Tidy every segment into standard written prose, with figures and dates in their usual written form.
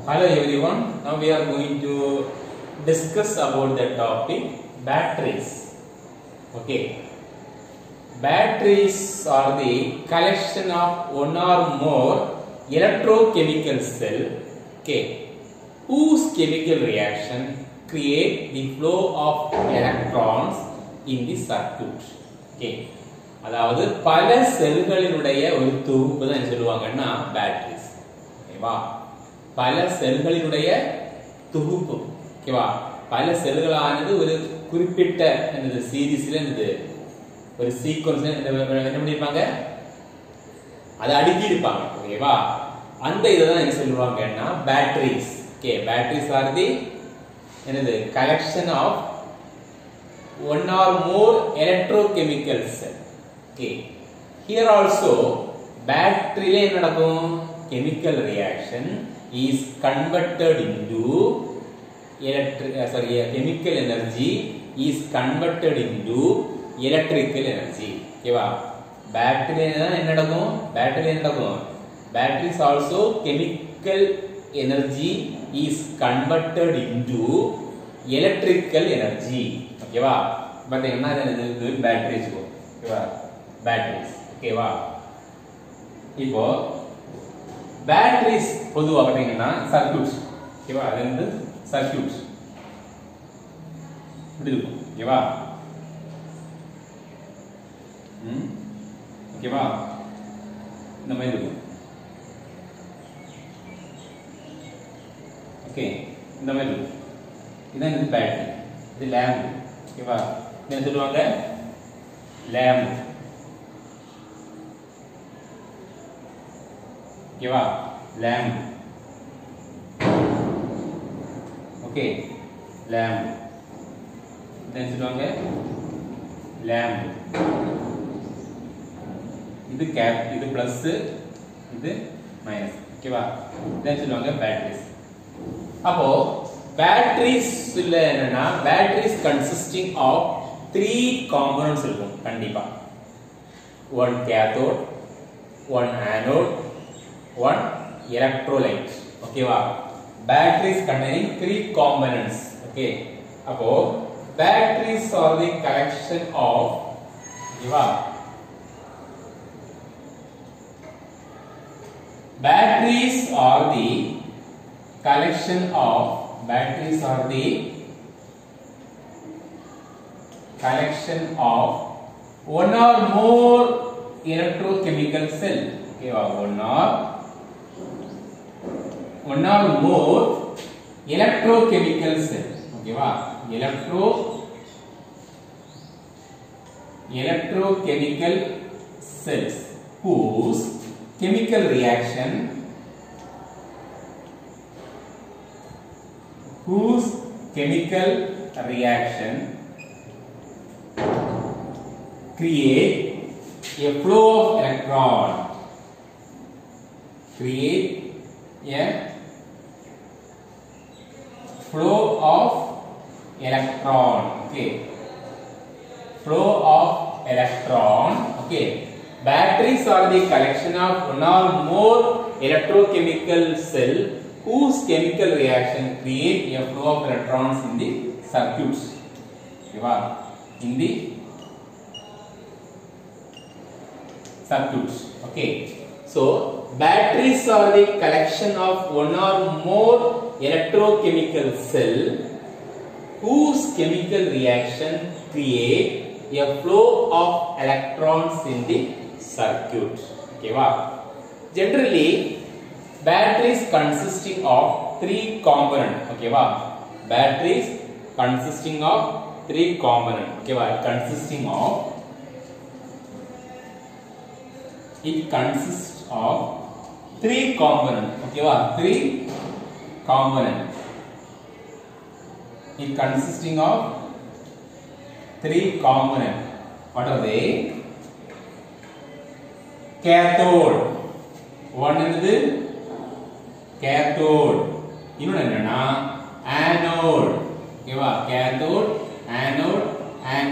Hello everyone. Now we are going to discuss about the topic batteries. Okay. Batteries are the collection of one or more electrochemical cell, okay, whose chemical reaction create the flow of electrons in the circuit. Okay. அதாவது பல செல்களினுடைய ஒரு தொகுப்பு தான் என்ன சொல்லுவாங்கன்னா batteries. ஓகேவா? பல செல்களினுடைய தொகுப்பு. ஓகேவா? பல செல்களானது ஒரு குறிப்பிட்ட என்னது சீரிஸ்ல என்னது ஒரு சீக்வென்ஸ்ல என்ன பண்ணிருப்பாங்க, அதை அடுக்கி இருப்பாங்க. ஓகேவா? அந்த இதுதான் என்ன சொல்லுவாங்கன்னா batteries. Okay, batteries are the என்னது collection of one or more electrochemical cell. Okay, here also battery le nadagum chemical reaction is converted into chemical energy is converted into electrical energy. Okay va, battery la enna nadagum batteries also chemical energy is converted into electrical energy. Okay va, பாத்தீங்கன்னா இது batteries. ஓகேவா? Batteries. ஓகேவா? இப்போ batteries பொதுவா பாத்தீங்கன்னா circuits. ஓகேவா? அது வந்து சர்க்யூட்ஸ் இப்படி இருக்கும். ஓகேவா? ஓகேவா? இந்த மாதிரி இருக்கும். ஓகே, இந்த மாதிரி இருக்கும். இதான் இது பேட்டரி. இது லேம்ப். ஓகேவா? என்ன சொல்லுவாங்க? லேம்ப். ஓகேவா? லேம்ப். Okay, lamp. என்ன சொல்லுவாங்க? லேம்ப். இது கேப், இது பிளஸ், இது மைனஸ். ஓகேவா? என்ன சொல்லுவாங்க? பேட்டரிஸ். அப்போ பேட்டரிஸ் இல்ல என்னன்னா பேட்டரிஸ் கன்சிஸ்டிங் ஆஃப் 3 components இருக்கும் கண்டிப்பா. one cathode, one anode, one electrolyte. ஓகேவா? batteries containing 3 components. okay, அப்போ batteries are the collection of, ஓகேவா, batteries are the collection of one or more electrochemical cell. Okay, one or more electrochemical cell. Okay, electrochemical cells whose chemical reaction create a flow of electron. Create a flow of electron. Okay, flow of electron. Okay, batteries are the collection of one or more electrochemical cell whose chemical reaction create a flow of electrons in the circuits. Okay, in the circuits. Okay, so batteries are the collection of one or more electrochemical cell whose chemical reaction create a flow of electrons in the circuit. Okay, generally batteries consisting of 3 components. Okay, batteries consisting of 3 components. Okay, it consists of 3 components. Okay, 3 components. It consisting of 3 components. What are they? Cathode. One is the cathode. இன்னொன்னு என்னன்னா anode. ஓகேவா? cathode, anode and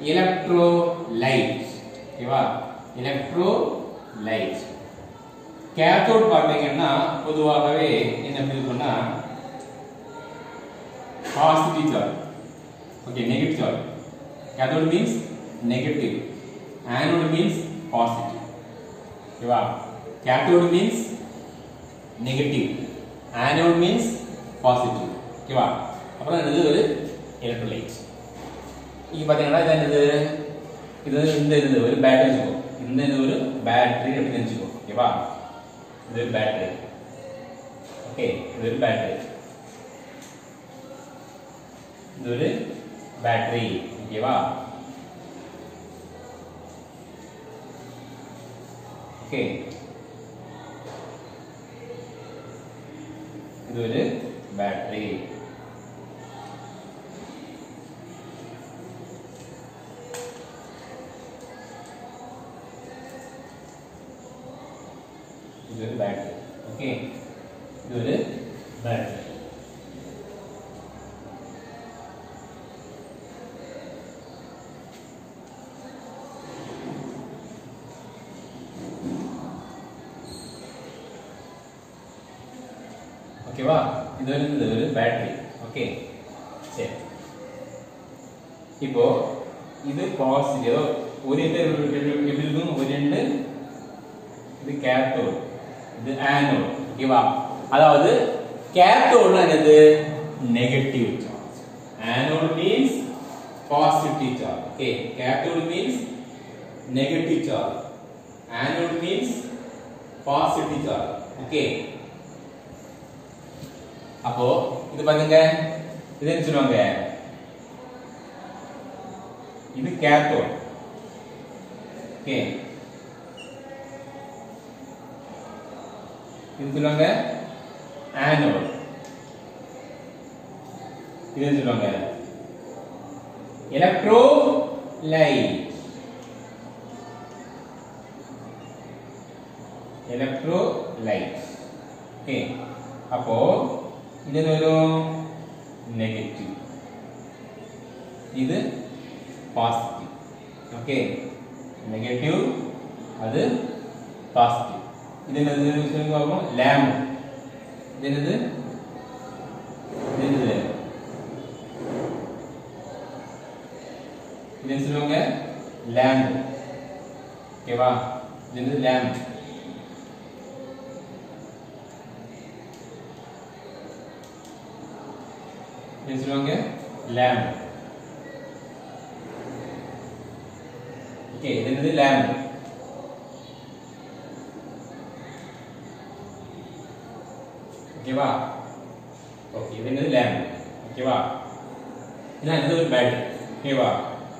electrolyte. ஓகேவா? electrolyte. cathode பாத்தீங்கன்னா பொதுவாகவே என்ன பிரிவுனா positive charge. Okay, negative charge. Cathode means negative, anode means positive. Okay va? Cathode means negative, anode means positive. Okay va? அப்புறம் இது ஒரு எலக்ட்ரோலைட். இங்க பாத்தீங்கன்னா இது ஒரு பேட்டரி இருக்கும். இந்த ஒரு பேட்டரி அப்படி நினைச்சுக்கோ. ஓகேவா? இது ஒரு பேட்டரி. ஓகே, இது ஒரு பேட்டரி. இது ஒரு பேட்டரி. ஓகேவா? ஓகே, இது ஒரு பேட்டரி. இது ஒரு பேட்டரி. ஓகே, இது ஒரு பேட்டரி. ஓகேவா? இது ஒரு பேட்டரி. ஓகே, சரி. இப்போ இது பாசிட்டிவ். ஒரு எப்படி இருக்கும்? ஒரு ரெண்டு இது கேத்தோட், இது ஆனோட். ஓகேவா? அதாவது கேத்தோட்னா என்னது? Negative charge. Anode means positive charge. Okay, cathode means negative charge, anode means positive charge. Okay, அப்போ இது பாருங்க, இது என்ன சொல்லுவாங்க? இது கேத்தோட். ஓகே, இது சொல்லுவாங்க ஆனோட். இது என்ன சொல்லுவாங்க? எலக்ட்ரோலைட். எலக்ட்ரோலைட். ஓகே, அப்போ இது ஒரு நெகட்டிவ், இது பாசிட்டிவ். ஓகே, நெகட்டிவ், அது பாசிட்டிவ். இது என்னது சொல்லுங்க? லேம்ப். இது என்னது? இது என்னது? இது சொல்லுவாங்க லேம்ப். ஓகேவா? இது என்னது? லேம்ப். இது சொல்லுவாங்க லேம்ப். ஓகே, இது என்னது? லேம்ப். ஓகேவா? ஓகே, இது என்னது? லேம்ப். ஓகேவா? இது ஒரு பேட்டரி. ஓகேவா?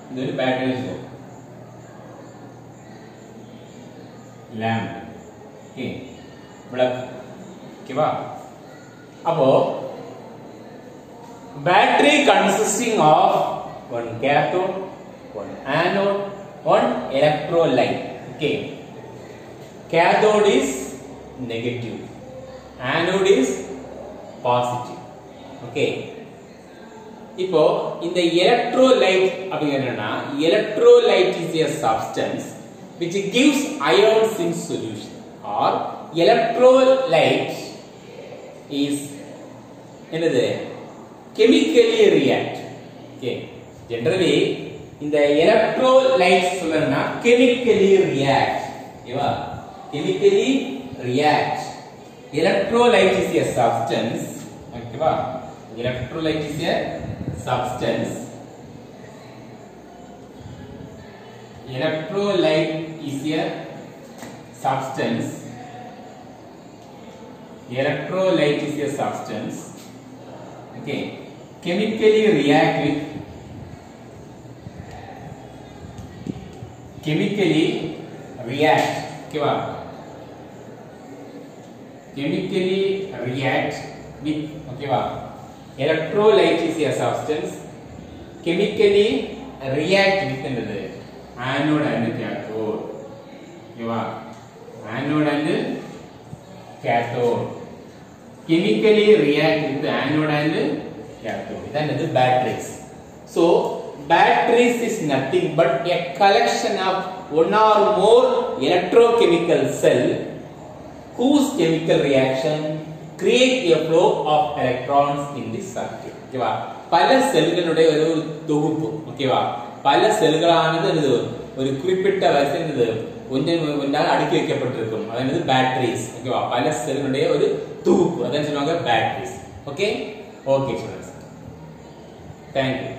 இது ஒரு பேட்டரி இருக்கும். லேம்ப். ஓகே, விளக்கு. ஓகேவா? அப்போ battery consisting of one cathode, one anode, one electrolyte. Okay, cathode is negative, anode is positive. Okay, இப்போ இந்த electrolyte அப்படிங்கறதுனா, electrolyte is a substance which gives ions in solution, or electrolyte is என்னது? chemically react. Okay, generally இந்த electrolytes சொல்லறனா chemically react. ஓகேவா? chemically react. Electrolyte is a substance. ஓகேவா? Electrolyte is a substance. Electrolyte is a substance. Electrolyte is a substance. Okay, chemically react with chemically react. Okay, chemically react with. Okay, electrolyte is a substance. Chemically react with another anode and cathode. Okay, anode and cathode. Chemically react with the anode and cathode. Then the batteries. So batteries is nothing but a collection of one or more electrochemical cell whose chemical reaction create a flow of electrons in this circuit. Okay, பல செல்களுடைய ஒரு தொகுப்பு. ஓகேவா? பல செல்களானது ஒரு குறிப்பிட்ட வரிசையில் ஒன்றாக அடுக்கி வைக்கப்பட்டிருக்கும். அதாவது பேட்டரிஸ். ஓகேவா? பல செல்களுடைய ஒரு தொகுப்பு, அதான் சொல்லுவாங்க batteries. Okay okay students, thank you.